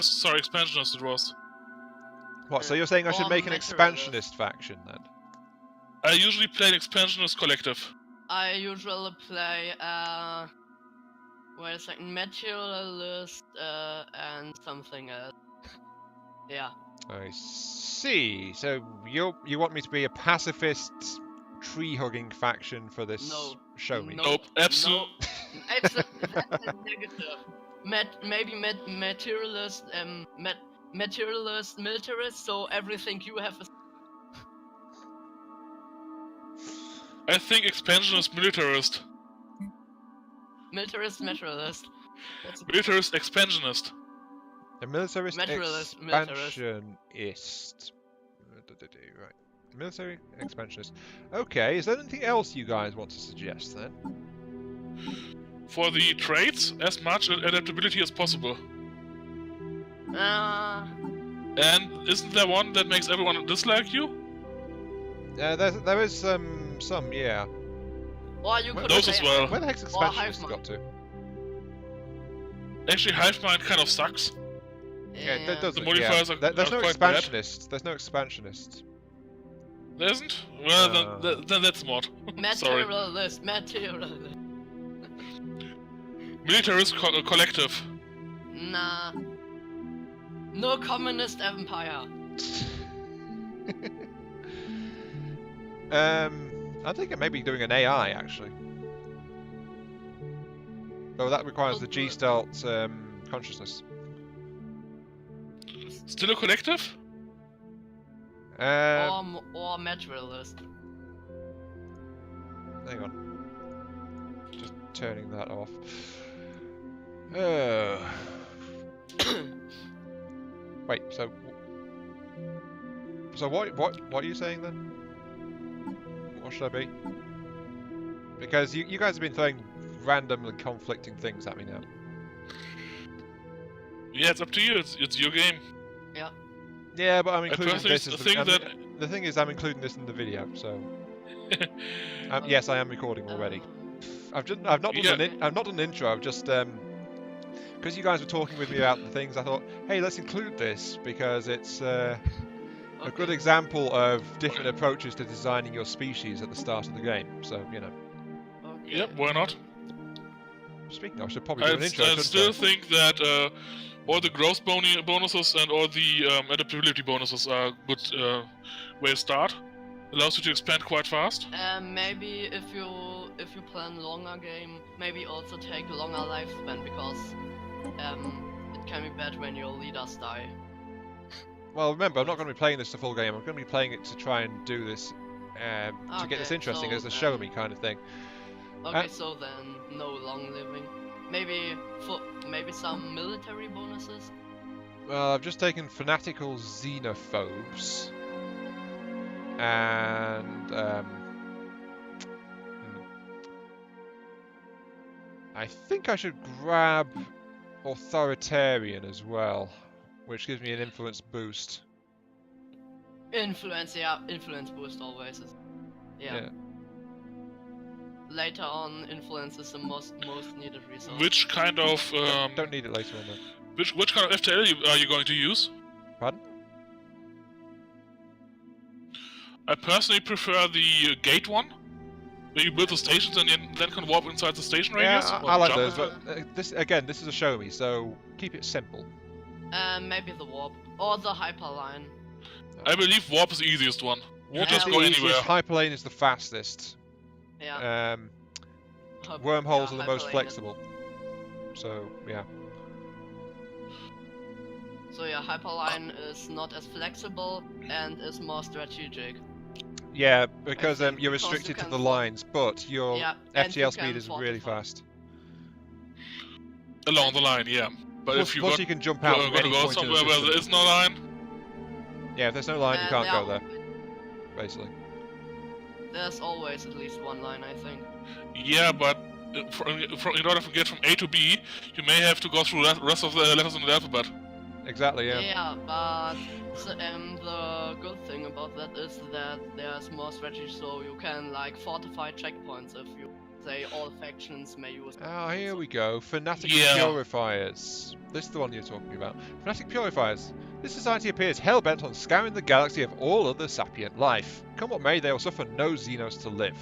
Sorry, expansionist it was. What? So you're saying I should Or make an materialist. expansionist faction then? I usually play an expansionist collective. I usually play wait a second, materialist and something else. Yeah. I see. So you want me to be a pacifist, tree-hugging faction for this No. show me? No. Nope, absolutely. No. That's a negative. Maybe materialist, materialist, militarist. So everything you have is I think expansionist militarist. militarist, materialist. That's a Militarist expansionist. A militarist Materialist, expansionist. Right. Military expansionist. Okay, is there anything else you guys want to suggest then? For the traits, as much adaptability as possible. And isn't there one that makes everyone dislike you? There is some, yeah. Or you could Those play as well. Where the heck's Or expansionist Hive got to? Actually, Hive Mind kind of sucks. Yeah, that does. The modifiers are There's no quite bad. expansionists. There's no expansionists. There isn't? Well, then that's mod. Sorry. Materialist, materialist. Militarist collective. Nah. No communist empire. I think it may be doing an AI actually. Though that requires the G-Start consciousness. Still a collective? Or materialist. Hang on. Just turning that off. Wait, so what are you saying then? What should I be? Because you guys have been throwing random and conflicting things at me now. Yeah, it's up to you. It's your game. Yeah. Yeah, but I'm including personally this. the thing is, I'm including this in the video, so. Yes, I am recording already. I've not done an intro. I've just because you guys were talking with me about the things. I thought, hey, let's include this because it's a good example of different approaches to designing your species at the start of the game. So you know. Okay. Yep, why not? Speaking of, I should probably do an intro. I still think that all the growth bonuses and all the adaptability bonuses are a good way to start. Allows you to expand quite fast. Maybe if you plan longer game, maybe also take longer lifespan because it can be bad when your leaders die. Well, remember, I'm not going to be playing this the full game. I'm going to be playing it to try and do this to get this interesting as a show me kind of thing. Okay, so then no long living. Maybe some military bonuses. Well, I've just taken fanatical xenophobes. And I think I should grab authoritarian as well, which gives me an influence boost. Influence, yeah, influence boost always is. Yeah. Later on, influence is the most needed resource. Which kind of don't need it later on though. Which kind of FTL are you going to use? Pardon? I personally prefer the gate one, where you build the stations and then can warp inside the station radius. Yeah, I like those, but this is a show me, so keep it simple. Maybe the warp or the hyperline. I believe warp is the easiest one. You Warp just is go the anywhere. easiest, hyperlane is the fastest. Yeah. Wormholes are the hyperlane most is- flexible. So yeah. So yeah, hyperline is not as flexible and is more strategic. Yeah, because think you're because you restricted to can the fly- lines, but your Yeah, and you FTL can speed is really fortify. fast. Along the line, yeah. But Plus, if you plus got you can jump out going from to any go point in somewhere the where there system. is no line, Yeah, if there's no line, you can't go there, there- basically. There's always at least one line, I think. yeah, but in order to get from A to B, you may have to go through the rest of the letters in the alphabet. Exactly, yeah. Yeah, but the good thing about that is that there's more strategy, so you can like fortify checkpoints if you say all factions may use. Ah, here we go. Fanatic Yeah. Purifiers. This is the one you're talking about. Fanatic Purifiers. This society appears hell-bent on scouring the galaxy of all other sapient life. Come what may, they will suffer no Xenos to live.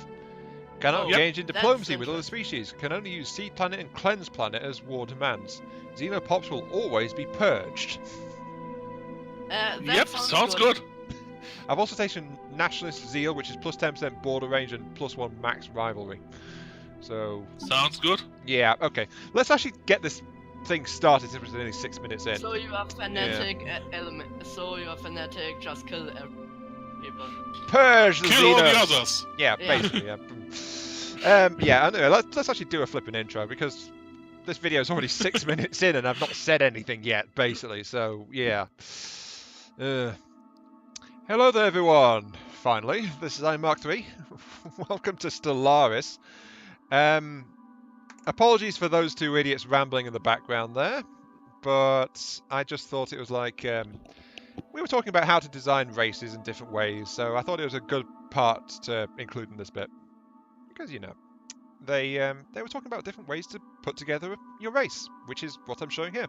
Cannot Oh, engage in that's diplomacy with other interesting. species. Can only use Seed Planet and Cleanse Planet as war demands. Xenopops will always be purged. That Yep, sounds good. I've also taken Nationalist Zeal, which is plus 10% border range and plus 1 max rivalry. So, Sounds good. yeah, okay. Let's actually get this thing started since we're only 6 minutes in. So you are fanatic element. So you are fanatic. Just kill people. Purge the Kill all the Xenos! others. Yeah, Yeah. basically, yeah. Anyway, let's actually do a flipping intro because this video is already 6 minutes in and I've not said anything yet, basically. So yeah. Hello there, everyone. Finally, this is Mark III. Welcome to Stellaris. Apologies for those two idiots rambling in the background there, but I just thought it was like we were talking about how to design races in different ways, so I thought it was a good part to include in this bit. Because, you know, they were talking about different ways to put together your race, which is what I'm showing here.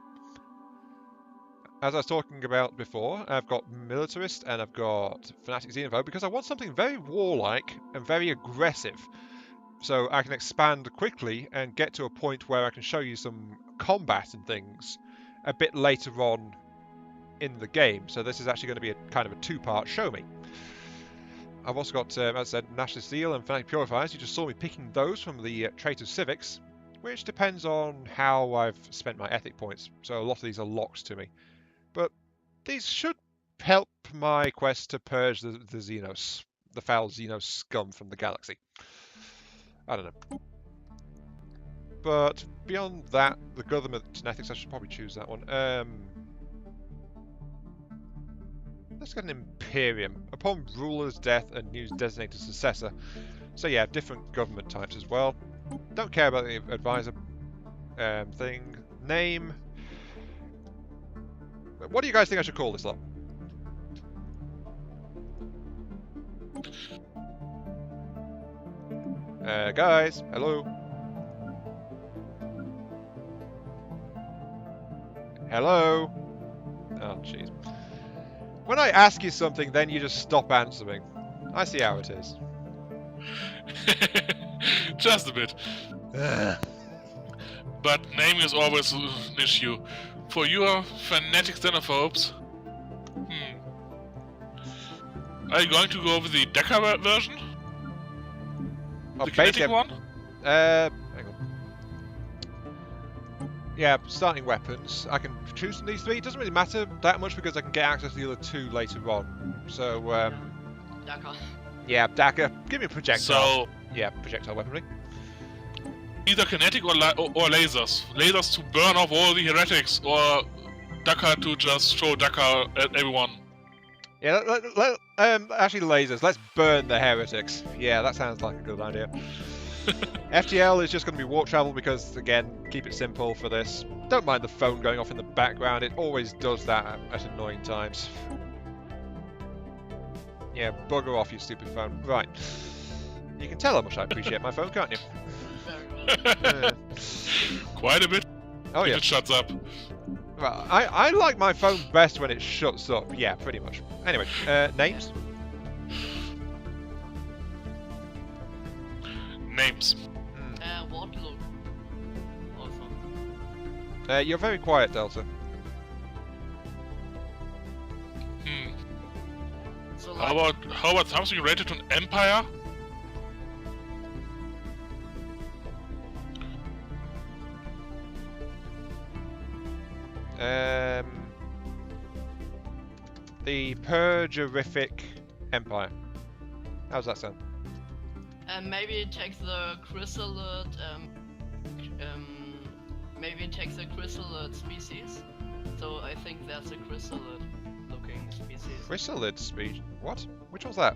As I was talking about before, I've got Militarist and I've got Fanatic Xenophobe because I want something very warlike and very aggressive. So I can expand quickly and get to a point where I can show you some combat and things a bit later on in the game. So this is actually going to be a kind of a two-part show me. I've also got, as I said, Nationalist Zeal and Fanatic Purifiers. You just saw me picking those from the Traitor Civics, which depends on how I've spent my ethic points. So a lot of these are locks to me. But these should help my quest to purge the Xenos, the foul Xenos scum from the galaxy. I don't know. But beyond that, the government genetics, I should probably choose that one. Let's get an Imperium. Upon ruler's death, a new designated successor. So yeah, different government types as well. Don't care about the advisor thing. Name. What do you guys think I should call this lot? Guys, hello. Hello. Oh, jeez. When I ask you something, then you just stop answering. I see how it is. Just a bit. But naming is always an issue. For your fanatic xenophobes, are you going to go with the Deca version? Oh, The kinetic one? Hang on. Yeah, starting weapons. I can choose from these three. It doesn't really matter that much because I can get access to the other two later on. So, Daka. yeah, Daka, give me a projectile. So, Yeah, projectile weaponry. either kinetic or lasers. Lasers to burn off all the heretics, or Daka to just throw Daka at everyone. Yeah, actually lasers. Let's burn the heretics. Yeah, that sounds like a good idea. FTL is just going to be warp travel because, again, keep it simple for this. Don't mind the phone going off in the background. It always does that at annoying times. Yeah, bugger off, you stupid phone. Right. You can tell how much I appreciate my phone, can't you? Very good. Quite a bit. Oh, if yeah. it shuts up. Well, I like my phone best when it shuts up. Yeah, pretty much. Anyway, names? Names. Wartlook. Also. You're very quiet, Delta. So How about something related to an empire? The Purgerific Empire. How's that sound? maybe it takes the chrysalid. Maybe it takes a chrysalid species. So I think that's a chrysalid-looking species. Chrysalid speech? What? Which one's that?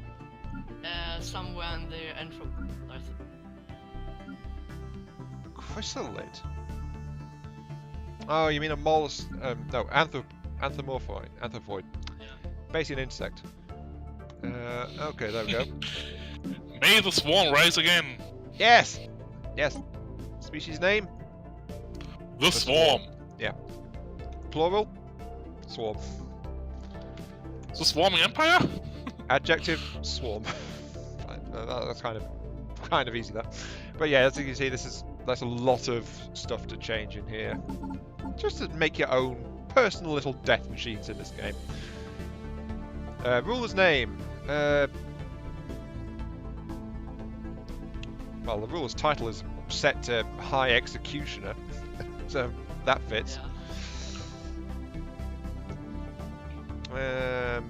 Somewhere in the entropy. Chrysalid? Oh, you mean a mollusk? No, anthropomorphoid. Anthropoid. Yeah. Basically an insect. Okay, there we go. May the swarm rise again. Yes! Yes. Species name? The Swarm. Yeah. Plural? Swarm. The Swarming Empire? Adjective? Swarm. That's kind of easy, that. But yeah, as you can see, there's a lot of stuff to change in here. Just to make your own personal little death machines in this game. Ruler's name. Well, the ruler's title is set to High Executioner, so that fits. Yeah.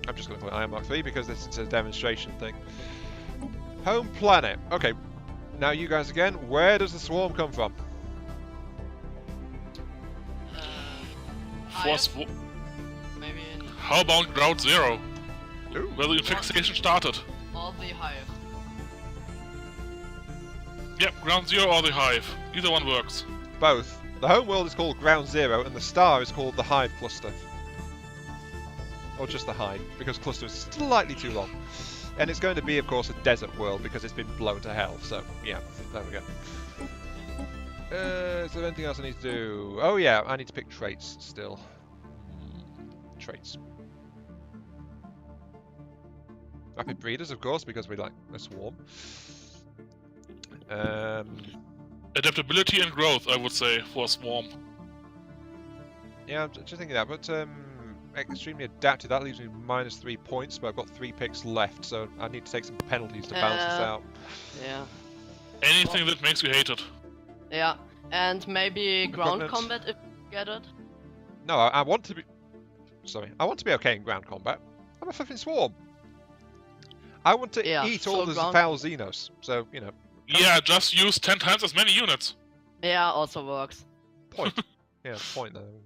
I'm just going to put Iron Mark 3 because this is a demonstration thing. Home planet. Okay, now you guys again. Where does the swarm come from? Maybe in... How about Ground Zero? Ooh. Where the infestation started. Or the Hive. Yep, Ground Zero or the Hive. Either one works. Both. The home world is called Ground Zero, and the star is called the Hive Cluster. Or just the Hive, because cluster is slightly too long. And it's going to be, of course, a desert world because it's been blown to hell. So, yeah, there we go. Is there anything else I need to do? Oh, yeah, I need to pick traits still. Traits. Rapid breeders, of course, because we like a swarm. Adaptability and growth, I would say, for a Swarm. Yeah, I'm just thinking that, but extremely adapted. That leaves me -3 points, but I've got 3 picks left, so I need to take some penalties to balance this out. Yeah. Anything that makes you hate it. Yeah, and maybe ground Repugnant. combat if you get it. No, I want to be... Sorry, I want to be okay in ground combat. I'm a flipping swarm. I want to eat all the foul Xenos, so, you know. Yeah, just use 10 times as many units. Yeah, also works. Point. Yeah, point though.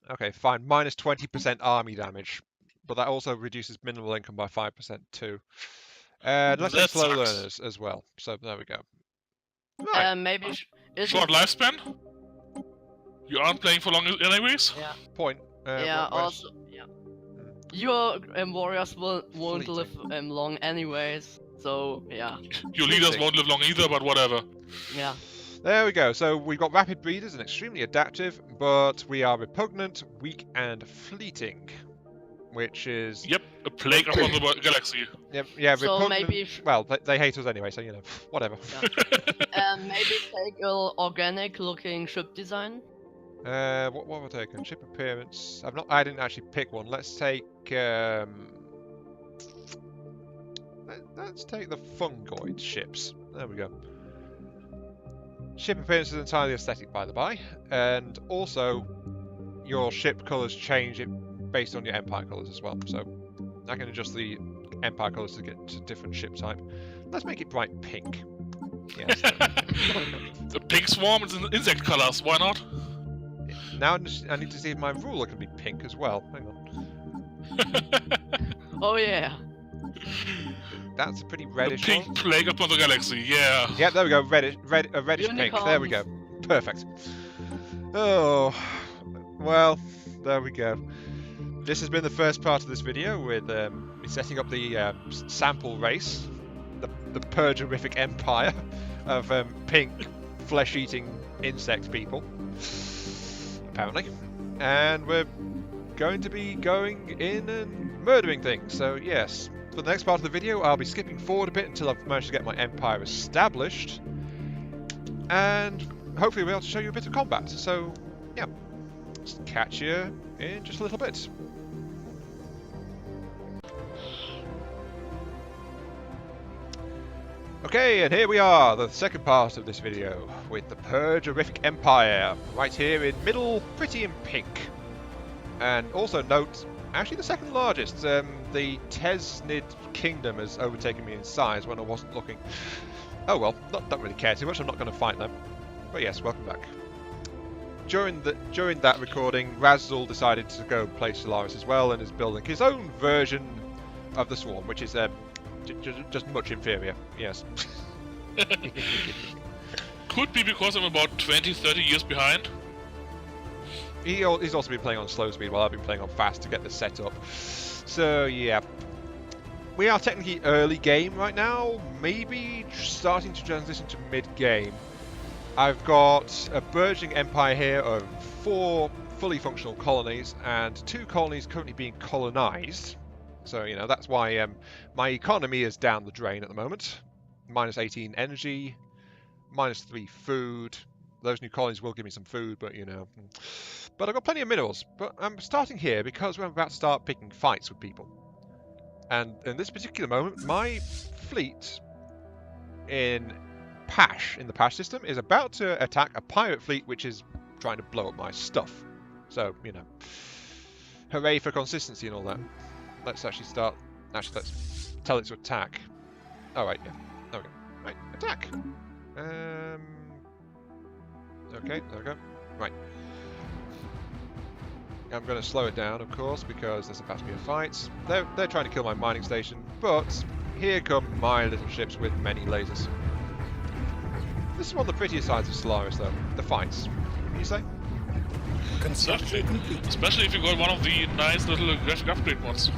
Okay, fine. -20% army damage, but that also reduces minimal income by 5% too. Let's take slow learners as well. So there we go. Right. Maybe short lifespan. You aren't playing for long anyways. Yeah. Point. Yeah. Also. Yeah. Your warriors won't live long anyways. So yeah. Your leaders won't live long either, but whatever. Yeah. There we go. So we've got rapid breeders and extremely adaptive, but we are repugnant, weak, and fleeting, which is... Yep, a plague upon the galaxy. Yep, yeah, so repugnant... maybe... Well, they hate us anyway, so, you know, whatever. Yeah. Maybe take an organic-looking ship design. What have I taken? Ship appearance. I didn't actually pick one. Let's take... Let's take the fungoid ships. There we go. Ship appearance is entirely aesthetic, by the by, and also your ship colours change it based on your Empire colours as well. So I can adjust the Empire colours to get to different ship type. Let's make it bright pink. Yes. The pink swarm is in insect colours. Why not? Now I need to see if my ruler can be pink as well. Hang on. Oh yeah. That's a pretty reddish the pink one. plague upon the galaxy, yeah. Yeah, there we go. Reddish Unicorns. pink. There we go. Perfect. Oh, well, there we go. This has been the first part of this video with me setting up the sample race, the purgerific empire of pink flesh-eating insect people, apparently. And we're going to be going in and murdering things. So yes. For the next part of the video, I'll be skipping forward a bit until I've managed to get my empire established, and hopefully we'll be able to show you a bit of combat. So, yeah, catch you in just a little bit. Okay, and here we are, the second part of this video, with the Purgerific Empire, right here in middle, pretty in pink. And also note, actually the second largest. The Tesnid Kingdom has overtaken me in size when I wasn't looking. Oh well, don't really care too much. I'm not going to fight them. But yes, welcome back. During that recording, Razzle decided to go play Stellaris as well and is building his own version of the Swarm, which is just much inferior. Yes. Could be because I'm about 20-30 years behind. He's also been playing on slow speed while I've been playing on fast to get this set up. So yeah. we are technically early game right now, maybe starting to transition to mid-game. I've got a burgeoning empire here of 4 fully functional colonies and 2 colonies currently being colonized. So, you know, that's why my economy is down the drain at the moment. Minus 18 energy, minus 3 food. Those new colonies will give me some food, but, you know. But I've got plenty of minerals. But I'm starting here because we're about to start picking fights with people. And in this particular moment, my fleet in the Pash system, is about to attack a pirate fleet which is trying to blow up my stuff. So, you know, hooray for consistency and all that. Let's actually start. Actually, let's tell it to attack. Alright, yeah. There we go. Right, attack! Okay, there we go. Right. I'm going to slow it down, of course, because there's about to be a fight. They're trying to kill my mining station, but here come my little ships with many lasers. This is one of the prettiest sides of Stellaris, though. The fights. Can you say? Especially if you got one of the nice little graphic upgrade mods.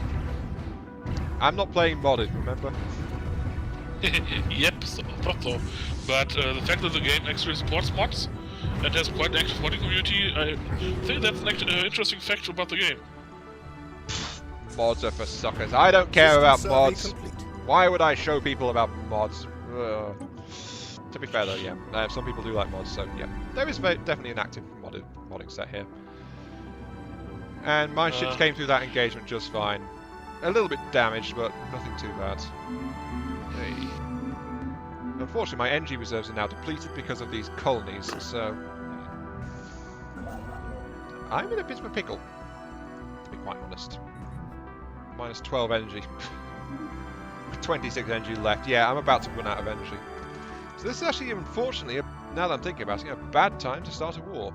I'm not playing modded, remember? Yep, thought so. But the fact that the game actually supports mods and has quite an active modding community, I think that's an interesting fact about the game. Mods are for suckers. I don't care about mods. Why would I show people about mods? To be fair though, yeah, some people do like mods, so yeah. There is definitely an active modding set here. And my ships came through that engagement just fine. A little bit damaged, but nothing too bad. Hey. Unfortunately, my energy reserves are now depleted because of these colonies, so I'm in a bit of a pickle, to be quite honest. Minus 12 energy. 26 energy left. Yeah, I'm about to run out of energy. So this is actually, unfortunately, now that I'm thinking about it, a bad time to start a war.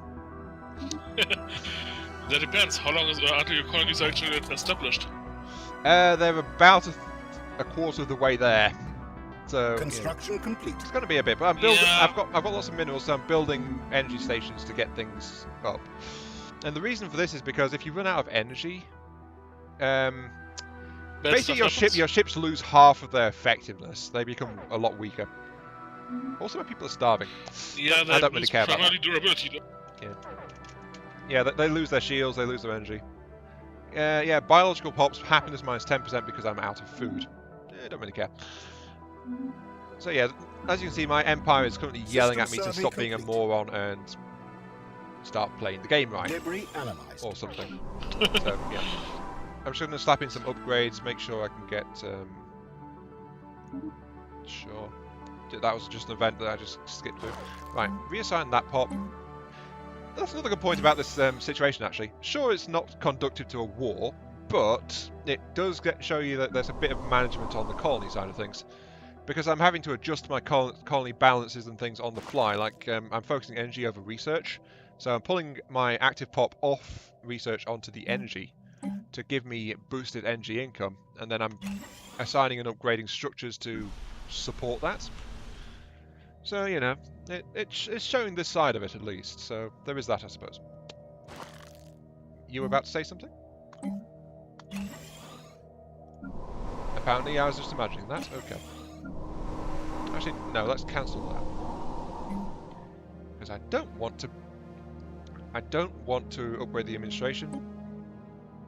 That depends. How long is until your colonies are actually established? They're about a quarter of the way there. So construction complete. It's going to be a bit, but I'm building. Yeah. I've got lots of minerals, so I'm building energy stations to get things up. And the reason for this is because if you run out of energy, basically your ships lose half of their effectiveness. They become a lot weaker. Also, when people are starving. Yeah, I don't really care about that. Durability. Yeah, they lose their shields, they lose their energy. Yeah, biological pops, happiness minus 10% because I'm out of food. I don't really care. So yeah, as you can see, my empire is currently yelling at me to stop being a moron and start playing the game right. Debris analyzed. Or something. So yeah. I'm just going to slap in some upgrades, make sure I can get... Sure. That was just an event that I just skipped through. Right, reassign that pop. That's another good point about this situation, actually. Sure, it's not conducive to a war, but it does show you that there's a bit of management on the colony side of things. Because I'm having to adjust my colony balances and things on the fly, like I'm focusing energy over research. So I'm pulling my active pop off research onto the energy to give me boosted energy income, and then I'm assigning and upgrading structures to support that. So, you know, it's showing this side of it at least, so there is that, I suppose. You were about to say something? Apparently I was just imagining that, okay. Actually, no, let's cancel that. Because I don't want to upgrade the administration.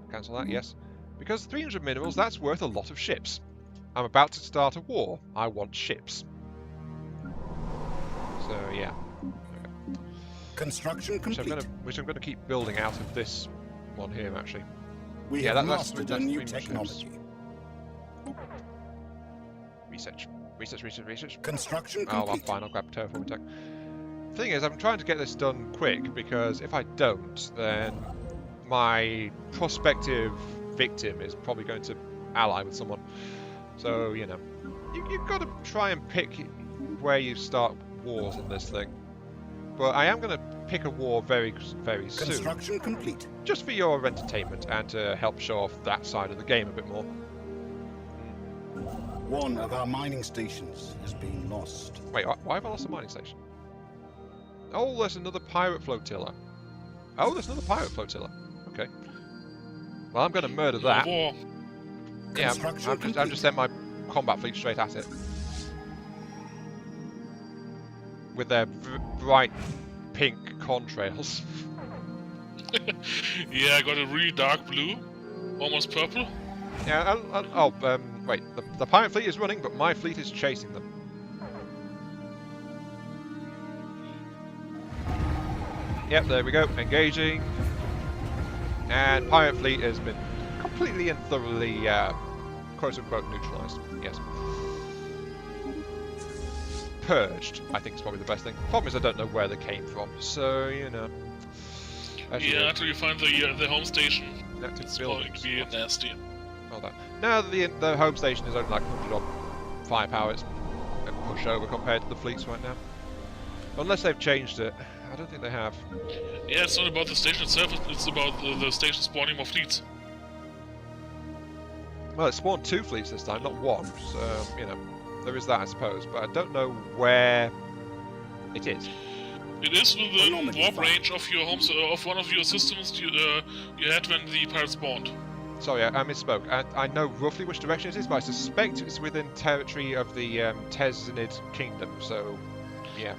Cancel that, yes. Because 300 minerals, that's worth a lot of ships. I'm about to start a war. I want ships. So yeah. Okay. Construction complete. Which I'm going to keep building out of this one here, actually. We have mastered a new technology. Research. Construction complete. Oh, well, fine. I'll grab terraforming tech. The thing is, I'm trying to get this done quick because if I don't, then my prospective victim is probably going to ally with someone. So, you know, you've got to try and pick where you start wars in this thing. But I am going to pick a war very, very soon. Construction complete. Just for your entertainment and to help show off that side of the game a bit more. One of our mining stations has been lost. Wait, why have I lost a mining station? Oh, there's another pirate flotilla. Oh, there's another pirate flotilla. Okay. Well, I'm going to murder that. Yeah, I've just sent my combat fleet straight at it. With their bright pink contrails. Yeah, I got a really dark blue, almost purple. Yeah, wait, the pirate fleet is running, but my fleet is chasing them. Yep, there we go, engaging. And pirate fleet has been completely and thoroughly, quote-unquote, neutralised. Yes. Purged, I think is probably the best thing. Problem is I don't know where they came from, so, you know. Yeah, until you find the home station, it's going to be nasty. Hold on. Now the home station is only like 100 odd firepower, it's a pushover compared to the fleets right now. Unless they've changed it. I don't think they have. Yeah, it's not about the station itself, it's about the station spawning more fleets. Well, it spawned 2 fleets this time, not 1, so, you know, there is that, I suppose, but I don't know where it is. It is within warp range of your homes, of one of your systems you had when the pirates spawned. Sorry, I misspoke. I know roughly which direction it is, but I suspect it's within territory of the Tezzanid Kingdom, so, yeah.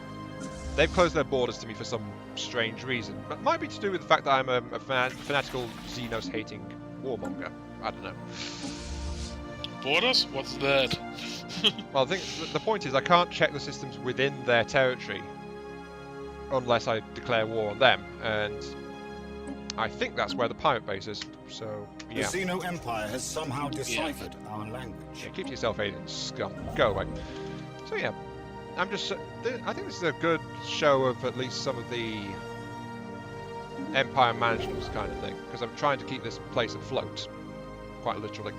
They've closed their borders to me for some strange reason. But it might be to do with the fact that I'm a fanatical Xenos-hating warmonger. I don't know. Borders? What's that? Well, I think the point is I can't check the systems within their territory unless I declare war on them, and I think that's where the pirate base is, so, yeah. The Xeno Empire has somehow deciphered our language. Yeah, keep to yourself, alien scum. Go away. So, yeah. I think this is a good show of at least some of the Empire management kind of thing, because I'm trying to keep this place afloat, quite literally.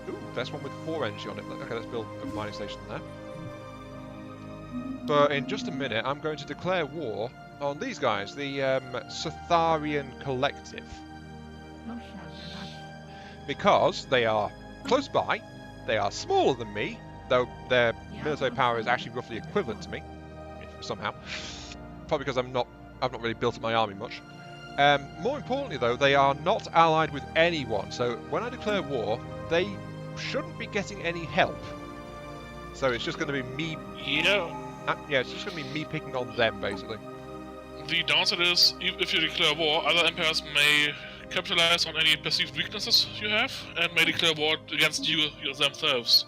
Ooh, there's one with 4 energy on it. Okay, let's build a mining station there. But in just a minute, I'm going to declare war on these guys, the Catharian Collective. Because they are close by, they are smaller than me, though their military power is actually roughly equivalent to me, somehow. Probably because I've not really built up my army much. More importantly, though, they are not allied with anyone, so when I declare war, they shouldn't be getting any help. So it's just going to be me. Yeah. Yeah, it's just going to be me picking on them, basically. The downside is, if you declare war, other empires may capitalize on any perceived weaknesses you have, and may declare war against you themselves.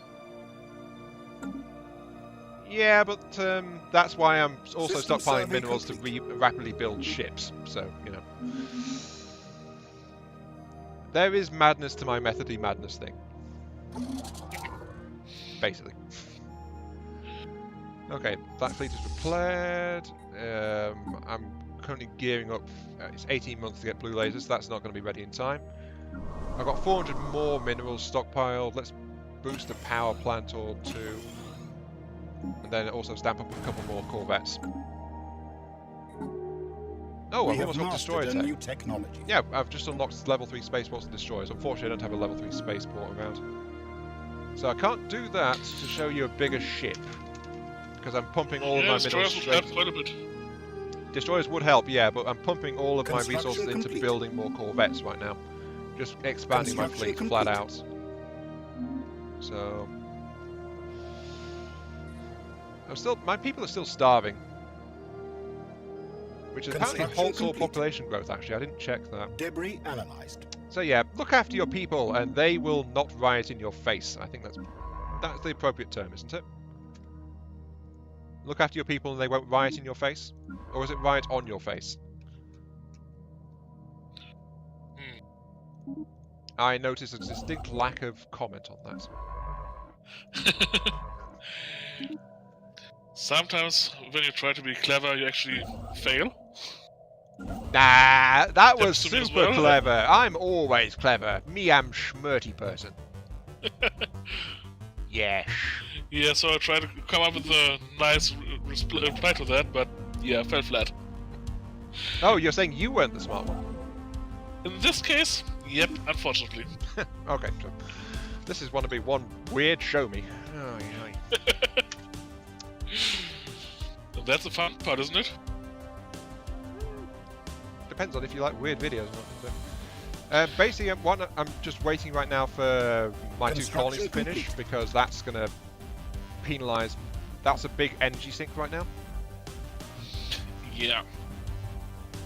Yeah, but that's why I'm also stockpiling minerals to rapidly build ships, so, you know. There is madness to my methodly madness thing. Basically. Okay, that fleet is repaired. I'm currently gearing up. It's 18 months to get blue lasers, so that's not going to be ready in time. I've got 400 more minerals stockpiled. Let's boost a power plant or 2. And then also stamp up a couple more corvettes. Oh, I've almost got destroyer tech. New technology. Yeah, I've just unlocked level 3 spaceports and destroyers. Unfortunately, I don't have a level 3 spaceport around. So I can't do that to show you a bigger ship. Because I'm pumping all of my minerals straight. Quite a bit. Destroyers would help, yeah, but I'm pumping all of my resources into building more corvettes right now. Just expanding my fleet flat out. So... my people are still starving. Which is apparently halts all population growth, actually. I didn't check that. Debris analyzed. So yeah, look after your people and they will not riot in your face. I think that's the appropriate term, isn't it? Look after your people and they won't riot in your face? Or is it riot on your face? I noticed a distinct lack of comment on that. Sometimes when you try to be clever, you actually fail. Nah, that was super clever. I'm always clever. Me, I'm schmurty person. Yes. Yeah, so I tried to come up with a nice reply to that, but yeah, fell flat. Oh, you're saying you weren't the smart one? In this case, yep, unfortunately. Okay, so this is going to be one weird show me. Oh, yeah. That's the fun part, isn't it? Depends on if you like weird videos or not. Basically, I'm just waiting right now for my 2 colonies to finish, because that's going to penalise. That's a big energy sink right now. Yeah.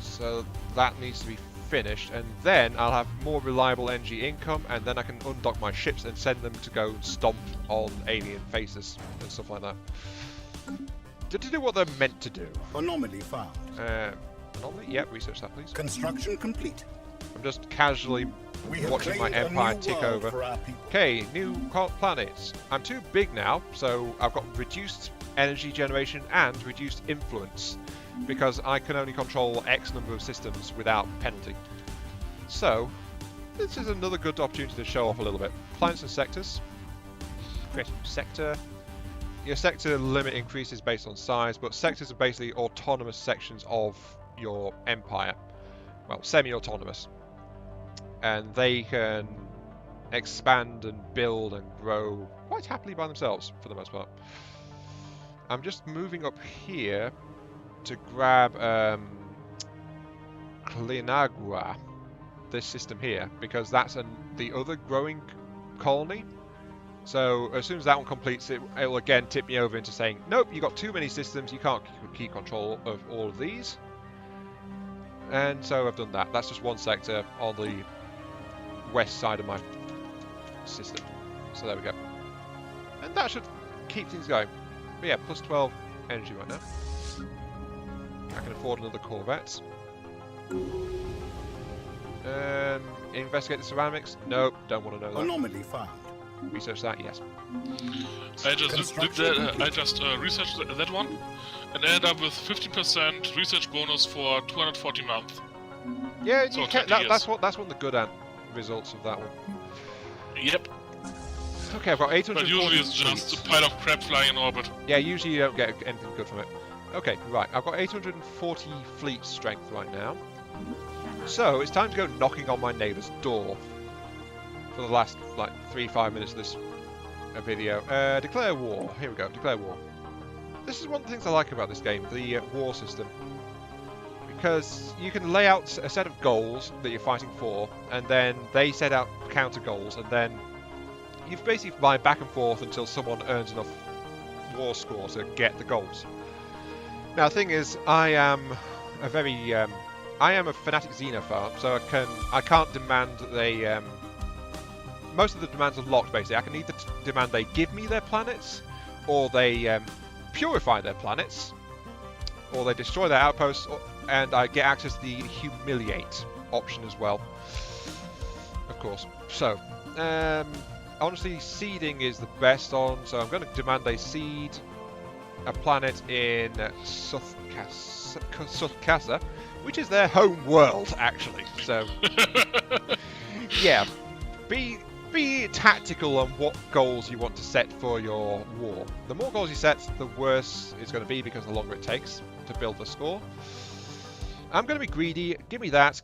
So that needs to be finished, and then I'll have more reliable energy income, and then I can undock my ships and send them to go stomp on alien faces and stuff like that. To do what they're meant to do. Anomaly found. Anomaly? Yep, research that, please. Construction complete. I'm just casually We have watching my claimed a empire new tick world over. for our people. Okay, new planets. I'm too big now, so I've got reduced energy generation and reduced influence, because I can only control X number of systems without penalty. So, this is another good opportunity to show off a little bit. Planets and sectors. Create a new sector. Your sector limit increases based on size, but sectors are basically autonomous sections of your empire. Well, semi-autonomous. And they can expand and build and grow quite happily by themselves, for the most part. I'm just moving up here to grab Clinagua, this system here, because that's the other growing colony. So as soon as that one completes, it'll again tip me over into saying, nope, you've got too many systems, you can't keep control of all of these. And so I've done that. That's just one sector on the west side of my system. So there we go. And that should keep things going. But yeah, plus 12 energy right now. I can afford another Corvette. Investigate the ceramics? Nope, don't want to know that. Anomaly found. Research that? Yes. I just did that. I just researched that one, and ended up with 15% research bonus for 240 months. Yeah, So you can, 20 years. that's one of the good results of that one. Yep. Okay, I've got 840 But usually it's just a pile of crap flying in orbit. Yeah, usually you don't get anything good from it. Okay, right, I've got 840 fleet strength right now. So, it's time to go knocking on my neighbour's door. For the last, like, 3-5 minutes of this video. Declare war. Here we go, declare war. This is one of the things I like about this game, the war system. Because you can lay out a set of goals that you're fighting for, and then they set out counter goals, and then you basically fly back and forth until someone earns enough war score to get the goals. Now, the thing is, I am a fanatic xenophile, so I can't demand that they. Most of the demands are locked, basically. I can either demand they give me their planets, or they purify their planets, or they destroy their outposts, and I get access to the humiliate option as well. Of course. So, honestly, seeding is the best on, so I'm going to demand they seed a planet in Suthkasa, which is their home world, actually. So, yeah, be tactical on what goals you want to set for your war. The more goals you set, the worse it's going to be, because the longer it takes to build the score. I'm going to be greedy. Give me that,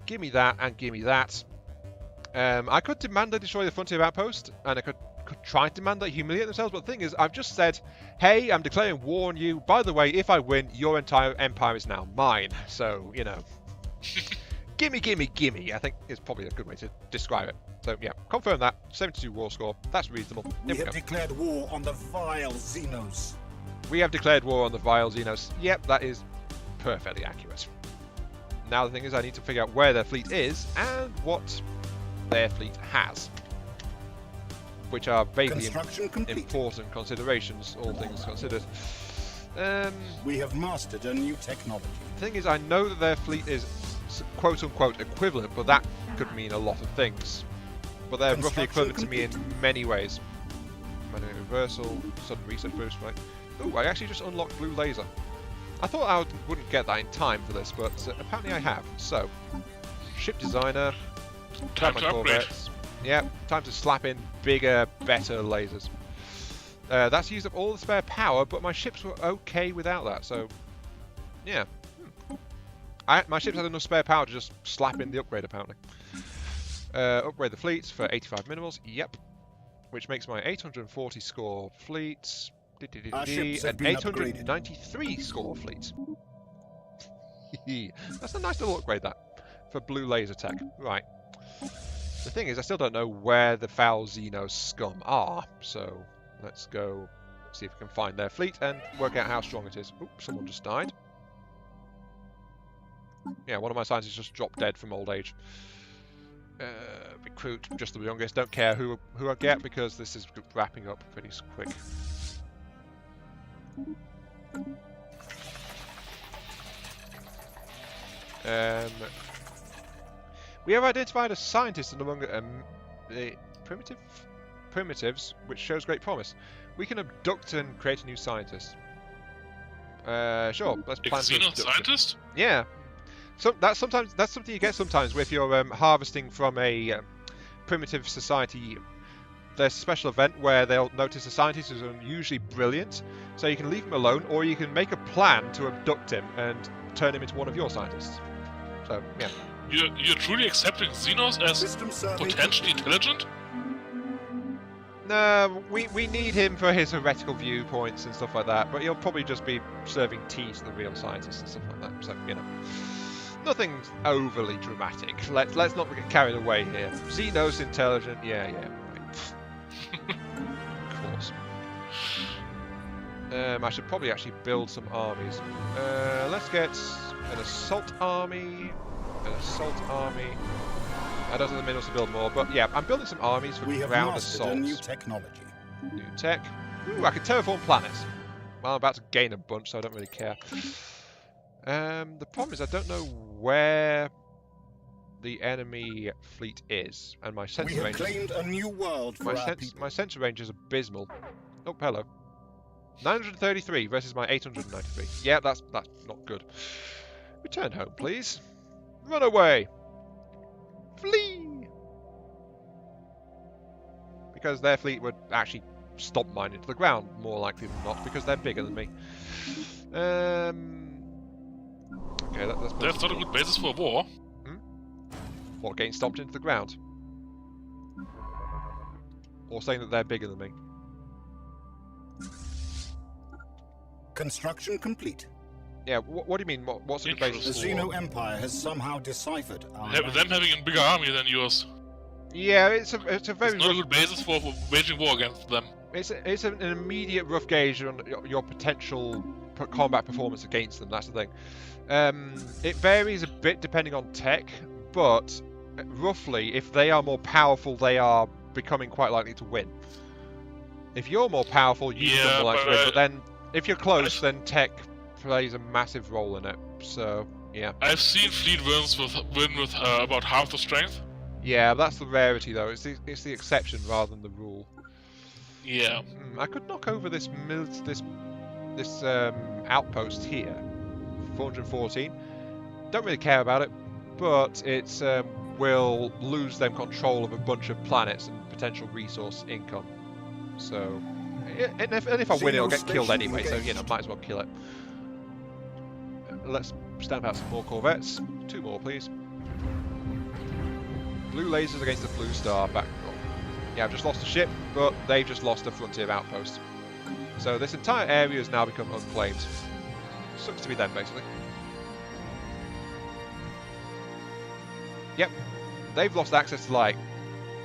and give me that. I could demand they destroy the frontier outpost, and I could try and demand they humiliate themselves, but the thing is, I've just said, hey, I'm declaring war on you. By the way, if I win, your entire empire is now mine. So, you know. Gimme, I think is probably a good way to describe it. So, yeah, confirm that. 72 war score. That's reasonable. We have declared war on the vile Xenos. We have declared war on the vile Xenos. Yep, that is perfectly accurate. Now the thing is, I need to figure out where their fleet is and what their fleet has, which are vaguely important considerations, all things considered. We have mastered a new technology. The thing is, I know that their fleet is quote-unquote equivalent, but that could mean a lot of things. But they're roughly equivalent to me in many ways. Manual reversal, sudden research boost, right? Ooh, I actually just unlocked blue laser. I thought I wouldn't get that in time for this, but apparently I have. So, ship designer, Time to upgrade. Yeah, time to slap in bigger, better lasers. That's used up all the spare power, but my ships were okay without that, so yeah. My ships had enough spare power to just slap in the upgrade, apparently. Upgrade the fleets for 85 minerals, yep. Which makes my 840 score fleet an 893 score fleet. That's a nice little upgrade, that, for blue laser tech. Right. The thing is, I still don't know where the foul Xeno scum are, so let's go see if we can find their fleet and work out how strong it is. Oops, someone just died. Yeah, one of my scientists just dropped dead from old age. Recruit just the youngest. Don't care who I get because this is wrapping up pretty quick. We have identified a scientist among the primitives, which shows great promise. We can abduct and create a new scientist. Sure, let's plan to abduct scientist? Yeah. So that's something you get sometimes if you're harvesting from a primitive society. There's a special event where they'll notice a scientist is unusually brilliant, so you can leave him alone, or you can make a plan to abduct him and turn him into one of your scientists. So yeah. You're truly accepting Xenos as potentially intelligent? No, we need him for his heretical viewpoints and stuff like that, but he'll probably just be serving tea to the real scientists and stuff like that. So you know. Nothing overly dramatic. Let's not get carried away here. Xenos intelligent, yeah. Of course. I should probably actually build some armies. Let's get an assault army. I don't have the minerals to build more, but yeah, I'm building some armies for ground assaults. New technology. New tech. Ooh, I can terraform planets. Well, I'm about to gain a bunch, so I don't really care. The problem is I don't know where the enemy fleet is, and my sensor range. We have claimed a new world for our people. My sensor range is abysmal. Oh, hello. 933 versus my 893. Yeah, that's not good. Return home, please. Run away. Flee. Because their fleet would actually stomp mine into the ground, more likely than not, because they're bigger than me. Okay, that's not a good basis for war. What, getting stomped into the ground? Or saying that they're bigger than me? Construction complete. Yeah, what do you mean? What's the basis for? The Xeno Empire has somehow deciphered our them having a bigger army than yours. Yeah, it's a very. It's not a good basis for waging war against them. It's an immediate rough gauge on your potential combat performance against them. That's the thing. It varies a bit depending on tech, but roughly, if they are more powerful, they are becoming quite likely to win. If you're more powerful, you become more likely to win. But then, if you're close, then tech plays a massive role in it. So yeah. I've seen fleet win with about half the strength. Yeah, that's the rarity though. It's the exception rather than the rule. Yeah. I could knock over this outpost here. 414. Don't really care about it, but it's will lose them control of a bunch of planets and potential resource income. So, and if I win, it'll get killed anyway. So you know, might as well kill it. Let's stamp out some more corvettes. 2 more, please. Blue lasers against the Blue Star back. Yeah, I've just lost a ship, but they've just lost a frontier outpost. So this entire area has now become unclaimed. Sucks to be them, basically. Yep, they've lost access to like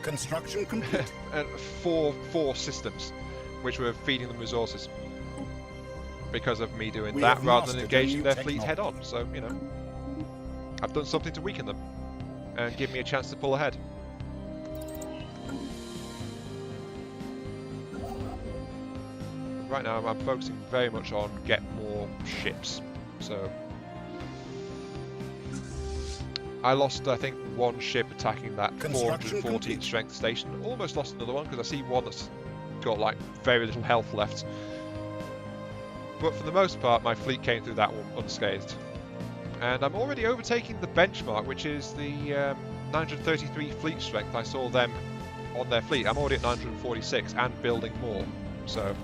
construction complete. four systems, which were feeding them resources. Because of me doing that rather than engaging their fleet head on. So, you know, I've done something to weaken them and give me a chance to pull ahead. Right now I'm focusing very much on get more ships. So I lost, I think, 1 ship attacking that 414 strength station. Almost lost another one because I see one that's got like very little health left. But for the most part, my fleet came through that one unscathed. And I'm already overtaking the benchmark, which is the 933 fleet strength. I saw them on their fleet. I'm already at 946 and building more. So,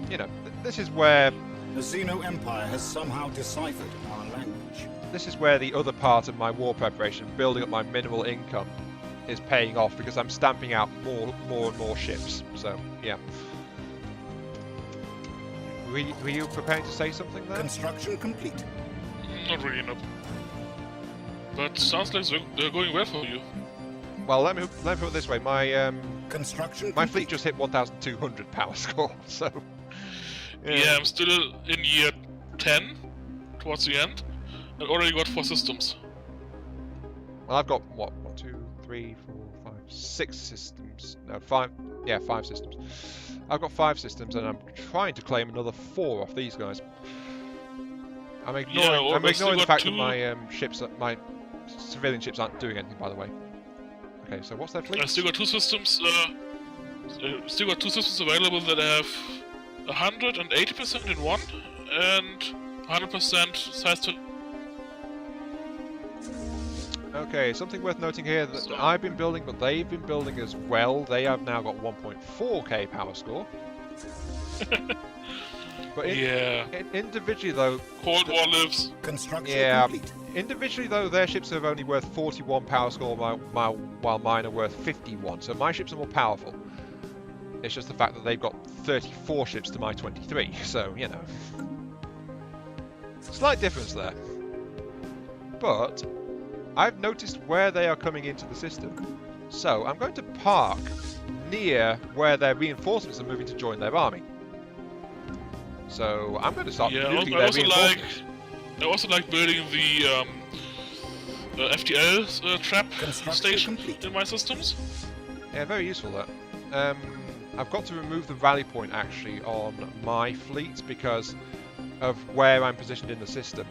you know, this is where... The Xeno Empire has somehow deciphered our language. This is where the other part of my war preparation, building up my mineral income, is paying off because I'm stamping out more and more ships. So, yeah. Were you preparing to say something there? Construction complete. Not really, no. But sounds like they're going well for you. well, let me put it this way. My Construction fleet just hit 1,200 power score, so... Yeah, I'm still in year 10, towards the end, and already got 4 systems. Well, I've got, what, 1, 2, 3, 4, 5, 6 systems. No, 5. Yeah, 5 systems. I've got 5 systems, and I'm trying to claim another 4 off these guys. I'm ignoring the fact that my my civilian ships aren't doing anything, by the way. Okay, so what's their fleet? I still got 2 systems. Still got 2 systems available that have 180% in one and 100% size to. Okay, something worth noting here that I've been building, but they've been building as well. They have now got 1.4k power score. But individually, though, Cold War lives. Construction complete. Individually, though, their ships are only worth 41 power score, while mine are worth 51. So my ships are more powerful. It's just the fact that they've got 34 ships to my 23. So you know, slight difference there. But I've noticed where they are coming into the system. So I'm going to park near where their reinforcements are moving to join their army. So I'm going to start nuking their reinforcements. I also like building the FTL trap station in my systems. Yeah, very useful that. I've got to remove the rally point actually on my fleet because of where I'm positioned in the system.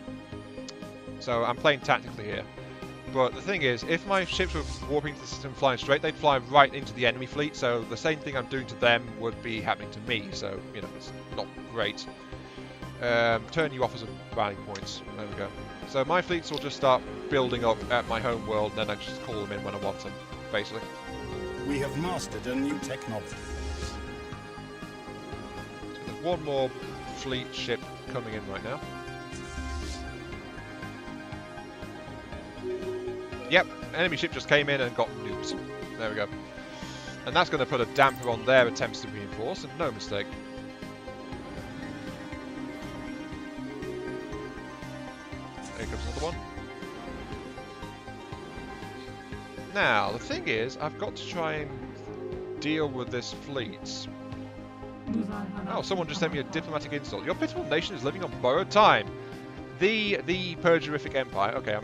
So I'm playing tactically here. But the thing is, if my ships were warping to the system flying straight, they'd fly right into the enemy fleet, so the same thing I'm doing to them would be happening to me, so, you know, it's not great. Turn you off as a rally points. There we go. So my fleets will just start building up at my home world, and then I just call them in when I want them, basically. We have mastered a new technology. So there's one more fleet ship coming in right now. Yep, enemy ship just came in and got nuked. There we go. And that's going to put a damper on their attempts to reinforce, and no mistake. There comes another one. Now, the thing is, I've got to try and deal with this fleet. Oh, someone just sent me a diplomatic insult. Your pitiful nation is living on borrowed time. The Perjurific Empire, okay,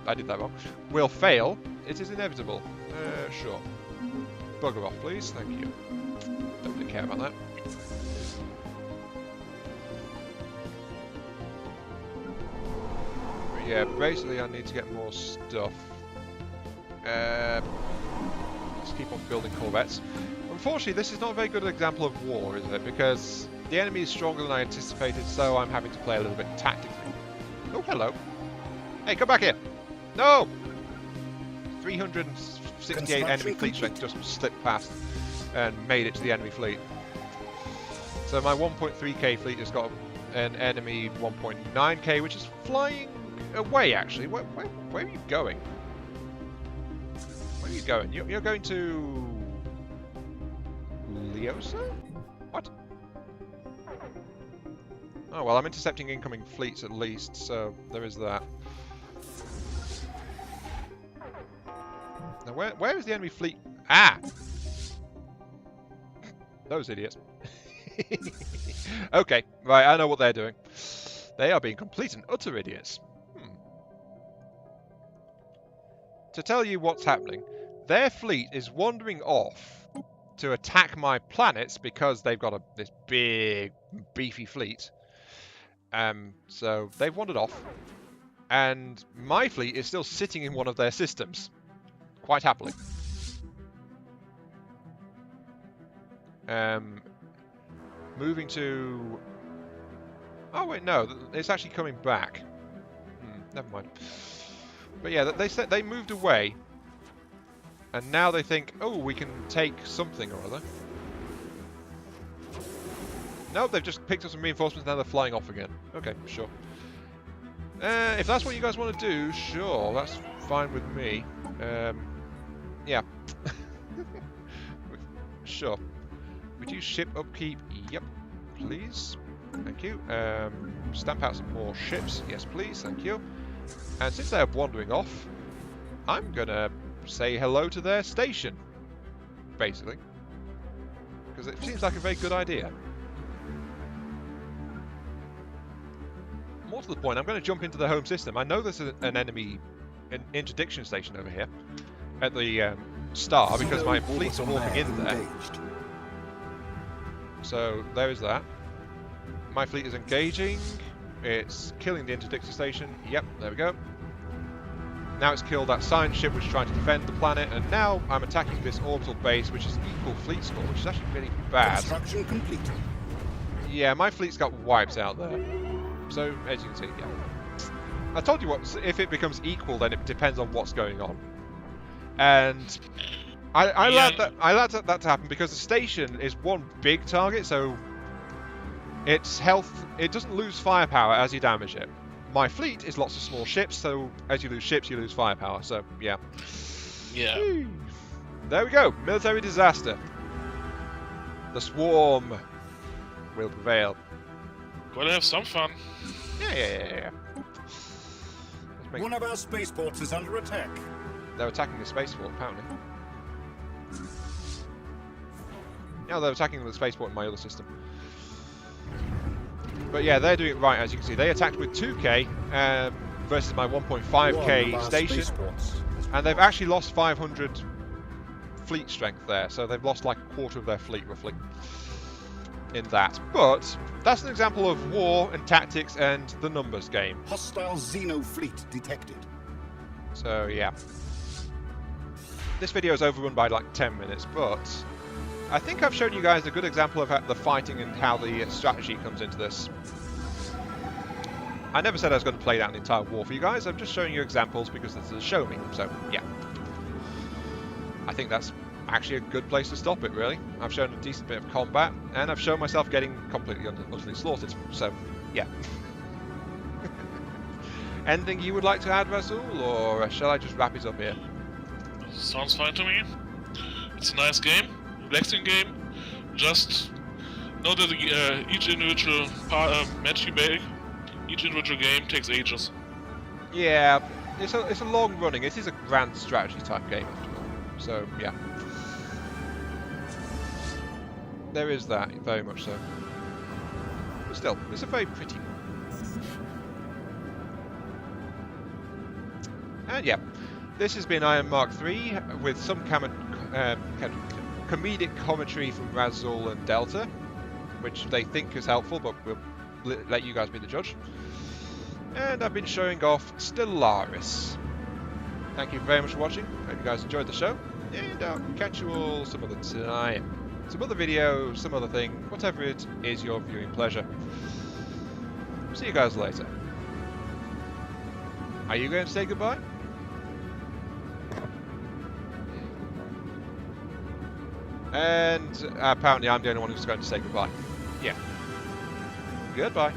I did that wrong, will fail. It is inevitable. Sure. Bugger off, please. Thank you. Don't really care about that. But yeah, basically I need to get more stuff. Let's keep on building corvettes. Unfortunately, this is not a very good example of war, is it? Because the enemy is stronger than I anticipated, so I'm having to play a little bit tactically. Oh, hello. Hey, come back here. No! 368 enemy fleet strength just slipped past and made it to the enemy fleet. So my 1.3k fleet has got an enemy 1.9k, which is flying away, actually. Where are you going? Where are you going? You're going to... Leosa? What? Oh, well, I'm intercepting incoming fleets at least, so there is that. Now, where is the enemy fleet? Ah! Those idiots. Okay, right, I know what they're doing. They are being complete and utter idiots. To tell you what's happening, their fleet is wandering off to attack my planets because they've got this big, beefy fleet. So they've wandered off, and my fleet is still sitting in one of their systems, quite happily. Moving to... Oh wait, no, it's actually coming back. Never mind. But yeah, they said they moved away, and now they think, oh, we can take something or other. No, they've just picked up some reinforcements, now they're flying off again. Okay, sure. If that's what you guys want to do, sure, that's fine with me. Yeah. Sure. Reduce ship upkeep, yep, please. Thank you. Stamp out some more ships, yes please, thank you. And since they're wandering off, I'm gonna say hello to their station, basically. Because it seems like a very good idea. More to the point, I'm going to jump into the home system. I know there's an enemy interdiction station over here at the star because my fleet's walking in there. So there is that. My fleet is engaging. It's killing the interdiction station. Yep, there we go. Now it's killed that science ship which is trying to defend the planet, and now I'm attacking this orbital base which is equal fleet score, which is actually really bad. Construction complete. Yeah, my fleet's got wiped out there. So, as you can see, yeah. I told you what, if it becomes equal, then it depends on what's going on. And I allowed that to happen because the station is one big target, so its health, it doesn't lose firepower as you damage it. My fleet is lots of small ships, so as you lose ships, you lose firepower, so yeah. Yeah. Whee. There we go, military disaster. The swarm will prevail. Gotta have some fun. Yeah. One of our spaceports is under attack. They're attacking the spaceport, apparently. Yeah, they're attacking the spaceport in my other system. But yeah, they're doing it right, as you can see. They attacked with 2k versus my 1.5k station. And they've actually lost 500 fleet strength there. So they've lost like a quarter of their fleet, roughly, in that. But that's an example of war and tactics and the numbers game. Hostile Xeno fleet detected. So yeah. This video is overrun by like 10 minutes, but I think I've shown you guys a good example of the fighting and how the strategy comes into this. I never said I was going to play out an entire war for you guys. I'm just showing you examples because this is a show me. So yeah. I think that's actually a good place to stop it, really. I've shown a decent bit of combat, and I've shown myself getting completely utterly slaughtered, so yeah. Anything you would like to add, Rasul, or shall I just wrap it up here? Sounds fine to me. It's a nice game, relaxing game. Just know that each individual match you make, each individual game takes ages. Yeah, it's a long running. It is a grand strategy type game after all. So yeah. There is that, very much so. But still, it's a very pretty one. And yeah, this has been Iron Mark III with some comedic commentary from Rasul and Delta, which they think is helpful, but we'll let you guys be the judge. And I've been showing off Stellaris. Thank you very much for watching. Hope you guys enjoyed the show, and I'll catch you all some other time. Some other video, some other thing, whatever it is your viewing pleasure. See you guys later. Are you going to say goodbye? And apparently I'm the only one who's going to say goodbye. Yeah. Goodbye.